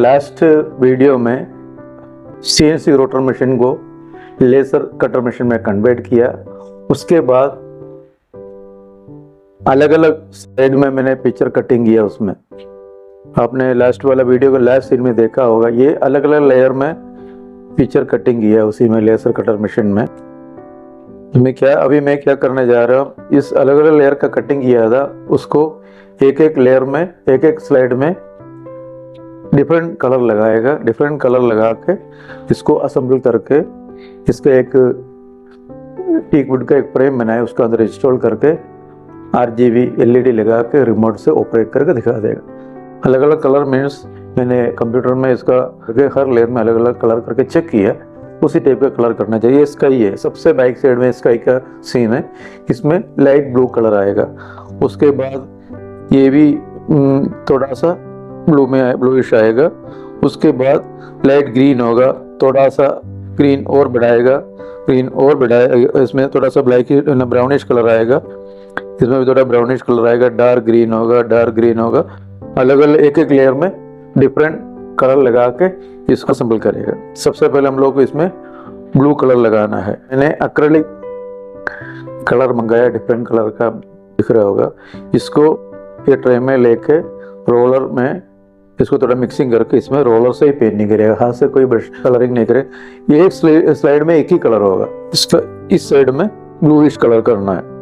Last video में CNC rotor machine को laser cutter machine में कन्वर्ट किया। उसके बाद अलग अलग साइड में मैंने पिक्चर कटिंग किया। उसमें आपने लास्ट वाला वीडियो को लास्ट सीन में देखा होगा। ये अलग अलग लेयर में पिक्चर कटिंग किया उसी में लेजर कटर मशीन में। अभी मैं क्या करने जा रहा हूँ, इस अलग अलग लेयर का कटिंग किया था उसको एक एक लेयर में एक एक स्लाइड में डिफरेंट कलर लगाएगा। डिफरेंट कलर लगा के इसको असेंबल करके इसका एक टीक वुड का एक फ्रेम बनाए, उसके अंदर इंस्टॉल करके RGB LED लगा के रिमोट से ऑपरेट करके दिखा देगा। अलग अलग कलर मीन्स मैंने कंप्यूटर में इसका हर लेयर में अलग अलग कलर करके चेक किया, उसी टाइप का कलर करना चाहिए। स्काई है, सबसे बैक साइड में स्काई का सीन है, इसमें लाइट ब्लू कलर आएगा। उसके बाद ये भी थोड़ा सा ब्लू में ब्लूइश आएगा। उसके बाद लाइट ग्रीन होगा, थोड़ा सा ग्रीन और बढ़ाएगा, ग्रीन और बढ़ाएगा। इसमें थोड़ा सा ब्लैक ब्राउनिश कलर आएगा, इसमें भी थोड़ा ब्राउनिश कलर आएगा। डार्क ग्रीन होगा, डार्क ग्रीन होगा। अलग अलग एक एक लेयर में डिफरेंट कलर लगा के इसको असेंबल करेगा। सबसे पहले हम लोग को इसमें ब्लू कलर लगाना है। मैंने एक्रेलिक कलर मंगाया, डिफरेंट कलर का दिख रहा होगा। इसको ये ट्रे में लेके रोलर में इसको थोड़ा मिक्सिंग करके इसमें रोलर से ही पेंटिंग करेगा, हाथ से कोई ब्रश कलरिंग नहीं करे। ये एक स्लाइड में एक ही कलर होगा, इसका इस साइड में ब्लूइश कलर करना है।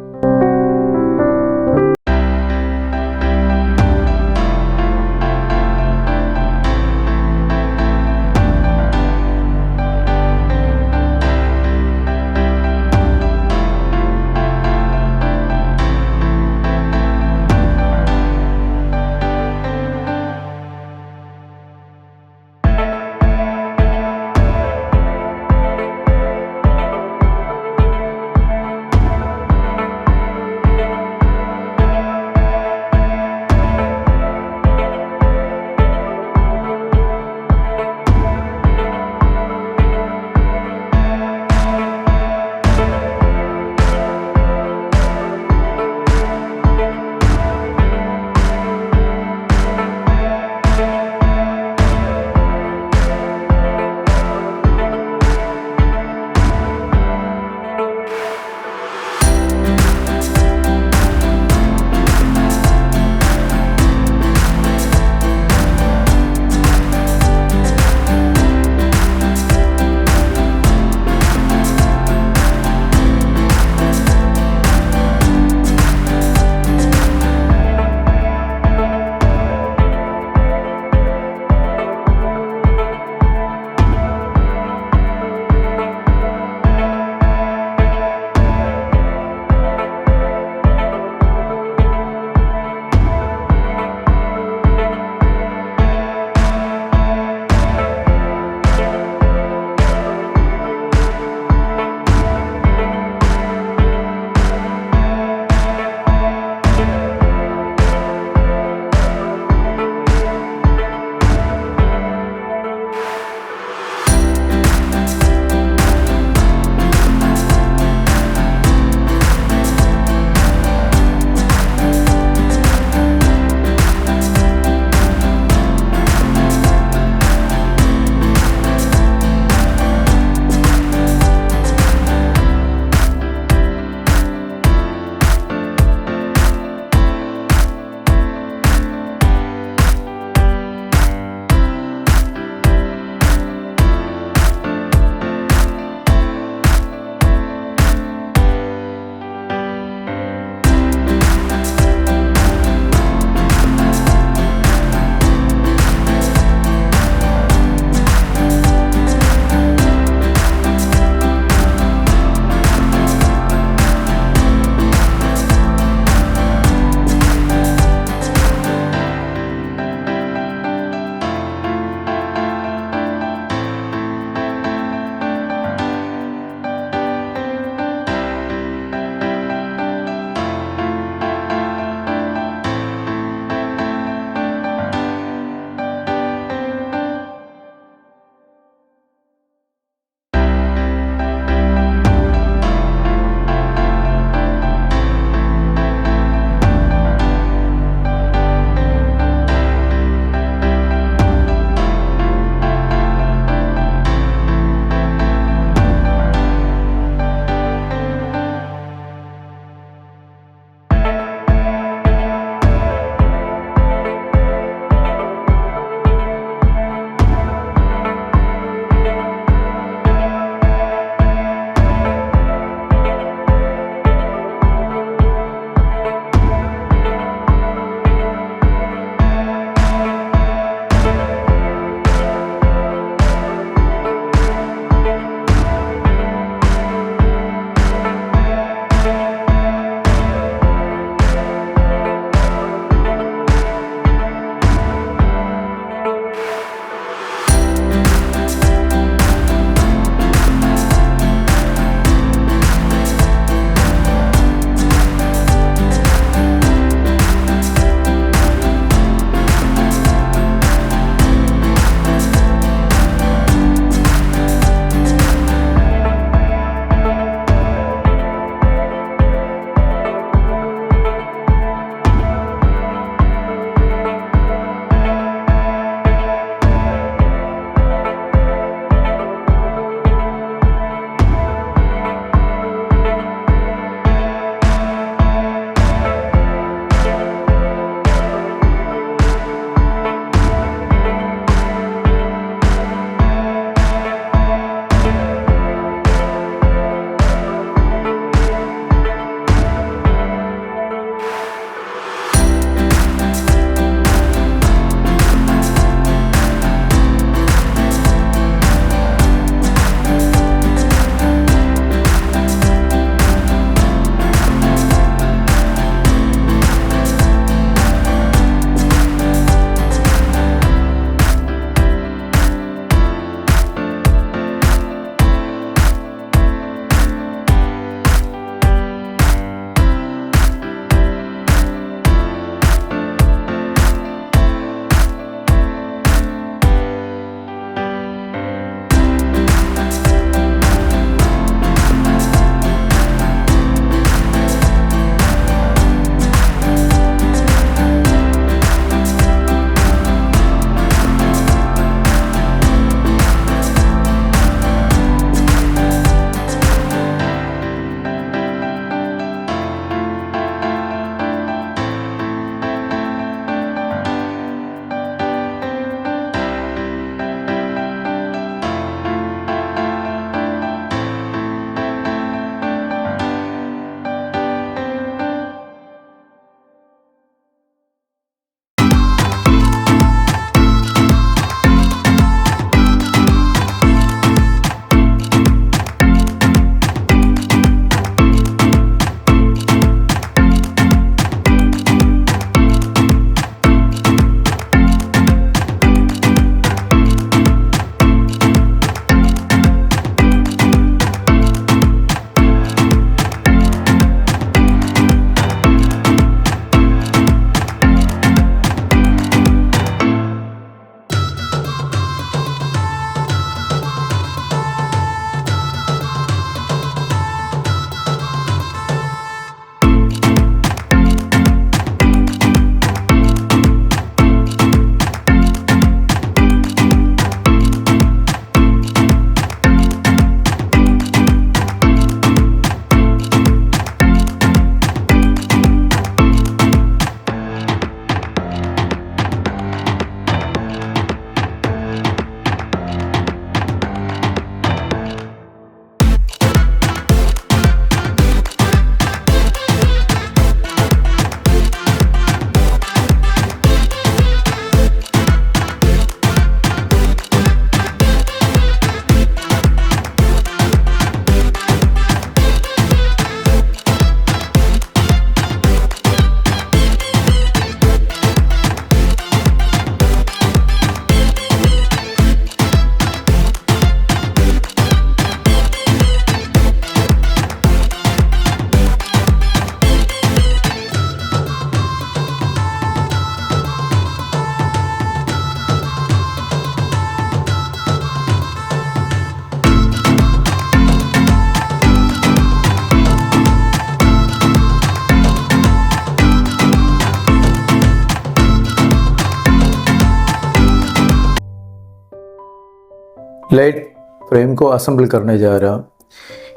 लाइट फ्रेम को असेंबल करने जा रहा हूँ।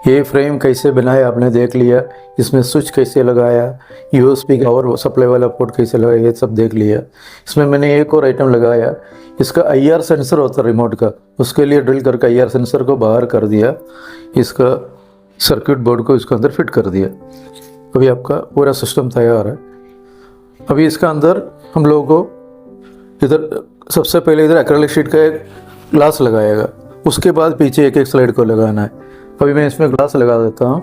ये फ्रेम कैसे बनाया आपने देख लिया, इसमें स्विच कैसे लगाया, यूएसबी का और सप्लाई वाला पोर्ट कैसे लगाया, ये सब देख लिया। इसमें मैंने एक और आइटम लगाया, इसका IR सेंसर होता है रिमोट का, उसके लिए ड्रिल करके IR सेंसर को बाहर कर दिया, इसका सर्किट बोर्ड को इसके अंदर फिट कर दिया। अभी आपका पूरा सिस्टम तैयार है। अभी इसका अंदर हम लोगों को इधर सबसे पहले इधर एक्रेलिक शीट का एक ग्लास लगाएगा, उसके बाद पीछे एक एक स्लाइड को लगाना है। अभी मैं इसमें ग्लास लगा देता हूँ।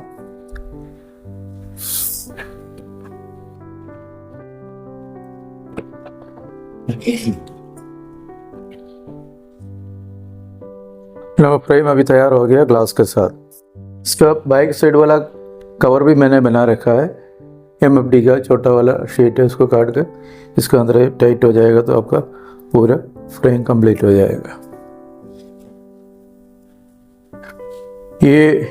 फ्रेम अभी तैयार हो गया ग्लास के साथ। इसका बैक साइड वाला कवर भी मैंने बना रखा है, MFD का छोटा वाला शीट है, उसको काट कर इसके अंदर टाइट हो जाएगा तो आपका पूरा फ्रेम कंप्लीट हो जाएगा। ये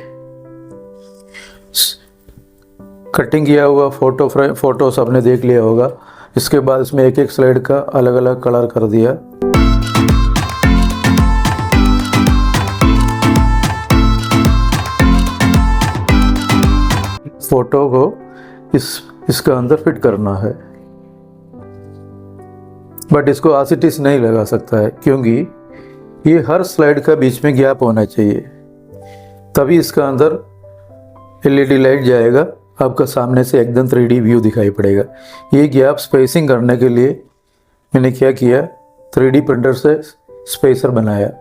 कटिंग किया हुआ फोटोस आपने देख लिया होगा। इसके बाद इसमें एक एक स्लाइड का अलग अलग कलर कर दिया। फोटो को इसका अंदर फिट करना है, बट इसको आसिटिस नहीं लगा सकता है क्योंकि ये हर स्लाइड का बीच में गैप होना चाहिए, तभी इसका अंदर LED लाइट जाएगा, आपका सामने से एकदम 3D व्यू दिखाई पड़ेगा। ये गैप स्पेसिंग करने के लिए मैंने क्या किया, 3D प्रिंटर से स्पेसर बनाया,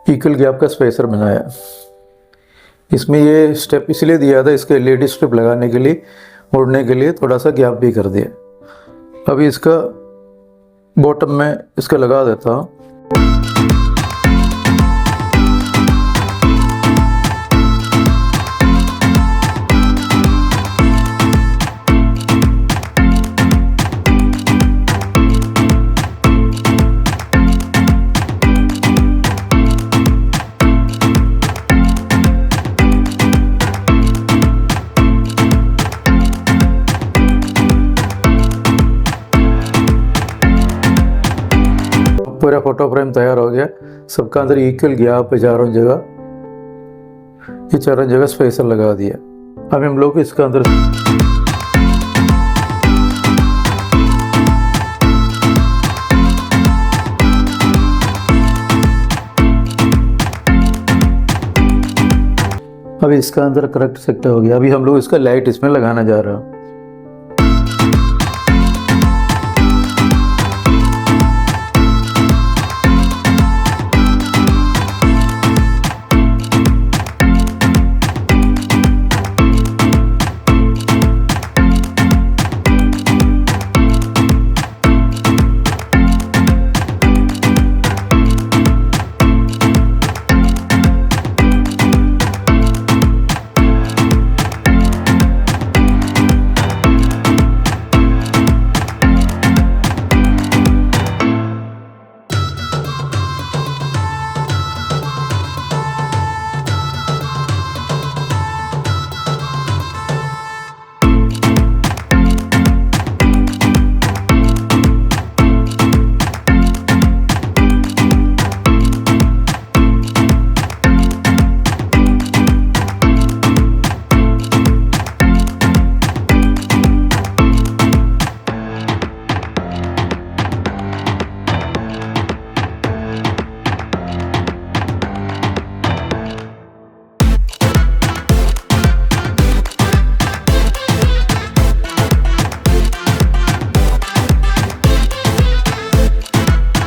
इक्वल गैप का स्पेसर बनाया। इसमें ये स्टेप इसलिए दिया था, इसके LED स्ट्रिप लगाने के लिए, मोड़ने के लिए थोड़ा सा गैप भी कर दिया। अभी इसका बॉटम में इसका लगा देता हूँ। पूरा फोटो फ्रेम तैयार हो गया। सबका अंदर इक्वल गैप है, चारों जगह स्पेसर लगा दिया। अब हम लोग इसका अंदर अभी इसका अंदर करेक्ट सेट हो गया। अभी हम लोग इसका लाइट इसमें लगाना जा रहा हूँ।